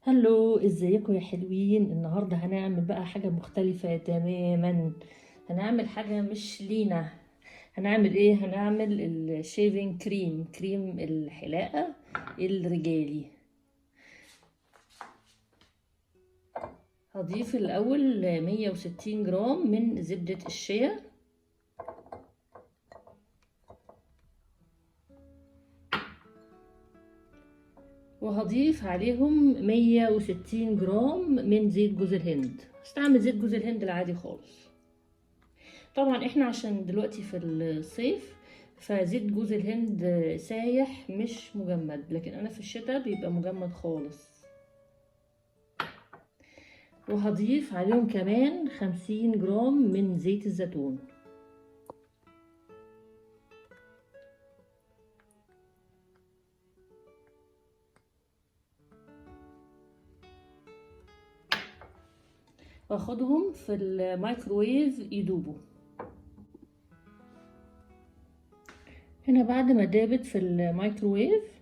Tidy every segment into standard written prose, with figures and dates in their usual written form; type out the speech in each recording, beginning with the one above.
هلو، ازيكم يا حلوين؟ النهارده هنعمل بقى حاجه مختلفه تماما. هنعمل حاجه مش لينا. هنعمل ايه؟ هنعمل الشيفين كريم الحلاقه الرجالي. هضيف الاول 160 جرام من زبده الشيا، وهضيف عليهم 160 جرام من زيت جوز الهند. استعمل زيت جوز الهند العادي خالص. طبعا احنا عشان دلوقتي في الصيف فزيت جوز الهند سايح مش مجمد، لكن انا في الشتاء بيبقى مجمد خالص. وهضيف عليهم كمان 50 جرام من زيت الزيتون. واخدهم في الميكروويف يدوبوا. هنا بعد ما دابت في الميكروويف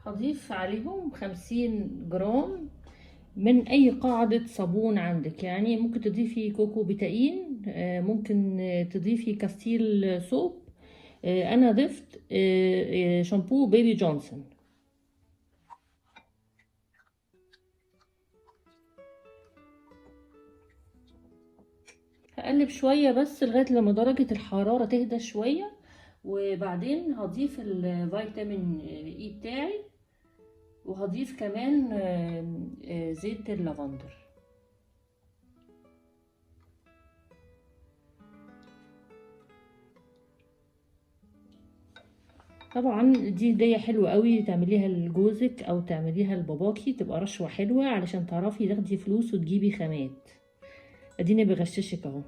هضيف عليهم 50 جرام من اي قاعدة صابون عندك. يعني ممكن تضيفي كوكو بتاين، ممكن تضيفي كاستيل صوب. انا ضفت شامبو بيبي جونسون. هقلب شوية بس لغاية لما درجة الحرارة تهدى شوية، وبعدين هضيف الفيتامين اي بتاعي، وهضيف كمان زيت اللافندر. طبعا دي هدية حلوة قوي، تعمليها لجوزك او تعمليها لباباكي، تبقى رشوة حلوة علشان تعرفي تاخدي فلوس وتجيبي خامات. اديني بغششك اهو.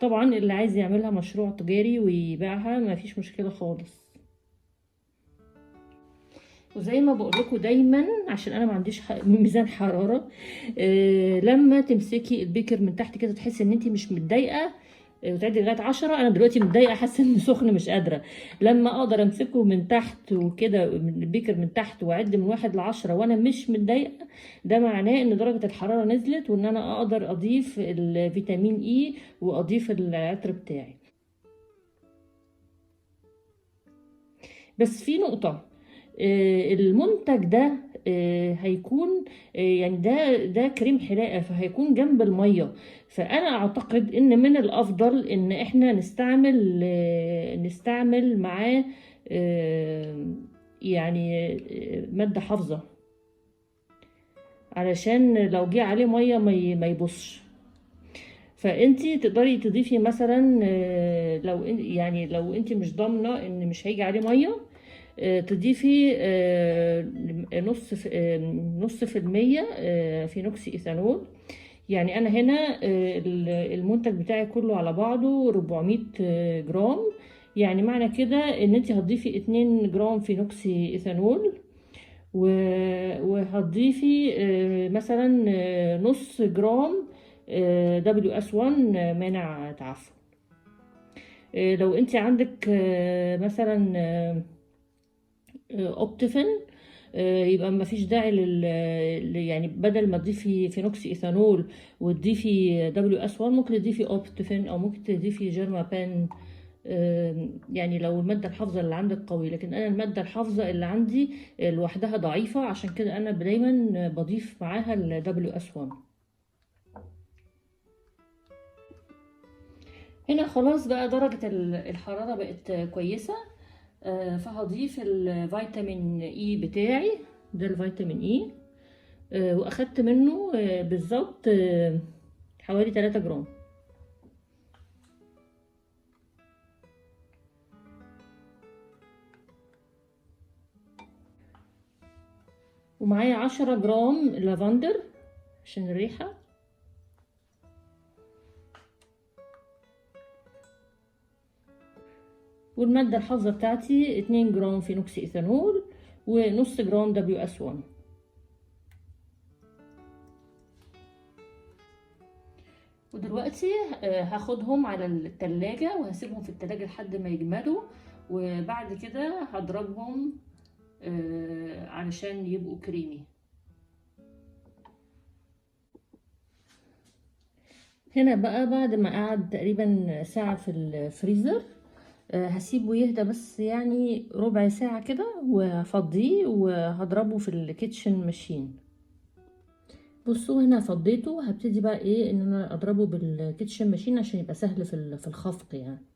طبعا اللي عايز يعملها مشروع تجاري ويبيعها مفيش مشكلة خالص. وزي ما بقولكوا دايما، عشان انا ما عنديش ميزان حرارة، لما تمسكي البيكر من تحت كده تحسي ان انت مش متضايقة، وتعدي لغايه 10. انا دلوقتي متضايقه، حاسه اني سخن مش قادره. لما اقدر امسكه من تحت وكده، من البيكر من تحت، واعد من 1 ل10 وانا مش متضايقه، ده معناه ان درجه الحراره نزلت، وان انا اقدر اضيف الفيتامين اي واضيف العطر بتاعي. بس في نقطه، المنتج ده هيكون يعني ده كريم حلاقه، فهيكون جنب الميه. فانا اعتقد ان من الافضل ان احنا نستعمل معاه يعني ماده حافظه، علشان لو جه عليه ميه ما يبصش. فانتي تقدري تضيفي مثلا، لو انتي مش ضامنه ان مش هيجي عليه ميه، تضيفي نص في المية في نوكس إيثانول. يعني أنا هنا المنتج بتاعي كله على بعضه 400 جرام. يعني معنى كده إن أنت هتضيفي 2 جرام في نوكس إيثانول، وهتضيفي مثلا نص جرام WS1 مانع تعفن. لو انت عندك مثلا اوبتيفين، يبقى ما فيش داعي يعني بدل ما تضيفي فينوكسي ايثانول وتضيفي WS1، ممكن تضيفي اوبتيفين او ممكن تضيفي جيرما بان. يعني لو المادة الحافظة اللي عندك قوي، لكن انا المادة الحافظة اللي عندي لوحدها ضعيفة، عشان كده انا دايما بضيف معاها ال WS1. هنا خلاص بقى درجة الحرارة بقت كويسة. فهضيف الفيتامين اي بتاعي. ده الفيتامين اي، واخدت منه بالظبط حوالي 3 جرام. ومعايا 10 جرام لافندر عشان الريحة. والمادة الحافظة بتاعتي 2 جرام فينوكسي ايثانول ونص جرام WS1. ودلوقتي هاخدهم على التلاجة وهسيبهم في التلاجة لحد ما يجمدوا، وبعد كده هضربهم علشان يبقوا كريمي. هنا بقى بعد ما قعد تقريبا ساعة في الفريزر، هسيبه يهدى بس يعني ربع ساعة كده، وهفضيه وهضربه في الكيتشن ماشين. بصوا هنا فضيته، هبتدي بقى ايه ان انا اضربه بالكيتشن ماشين عشان يبقى سهل في الخفق يعني.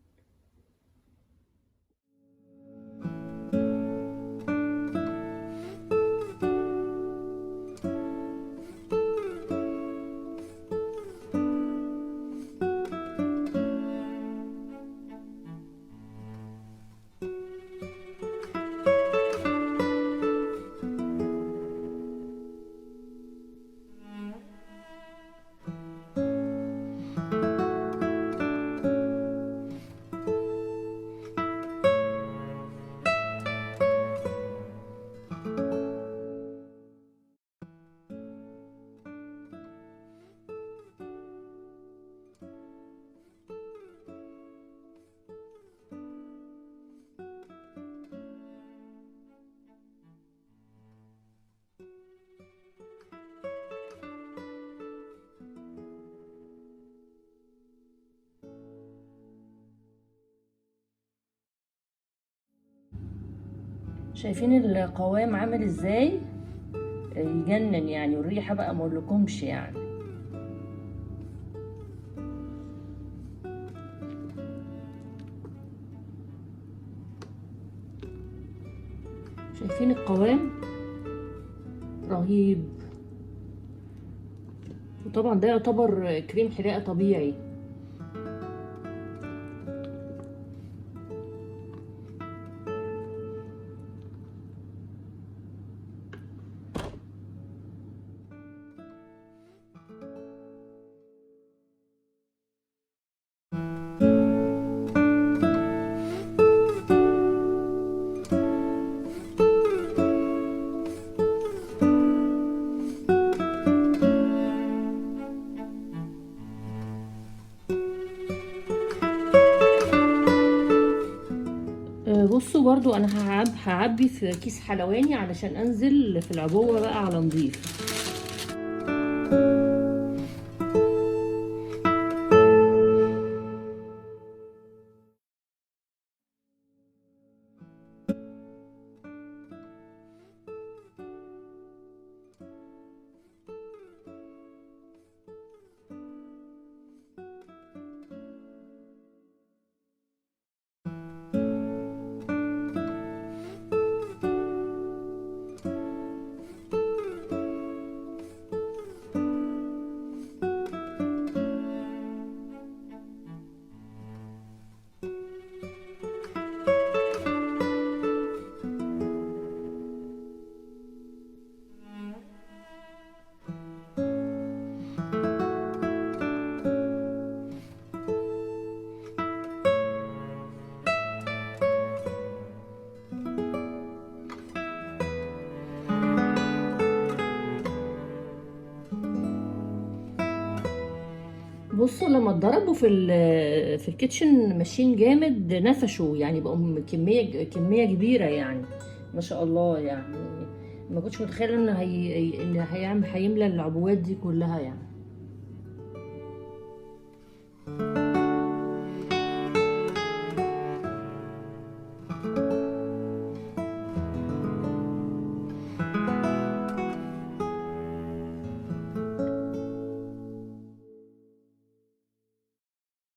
شايفين القوام عامل ازاي؟ يجنن يعني، والريحة بقى مقولكمش يعني. شايفين القوام رهيب، وطبعا ده يعتبر كريم حلاقة طبيعي. بصوا برضو انا هعبي في كيس حلواني علشان انزل في العبوة بقى على نضيف. بصوا لما اتضربوا في الكيتشن ماشين جامد نفشوا يعني، بقوا كميه كبيره يعني، ما شاء الله يعني. ما كنتش متخيله ان هيملى العبوات دي كلها يعني.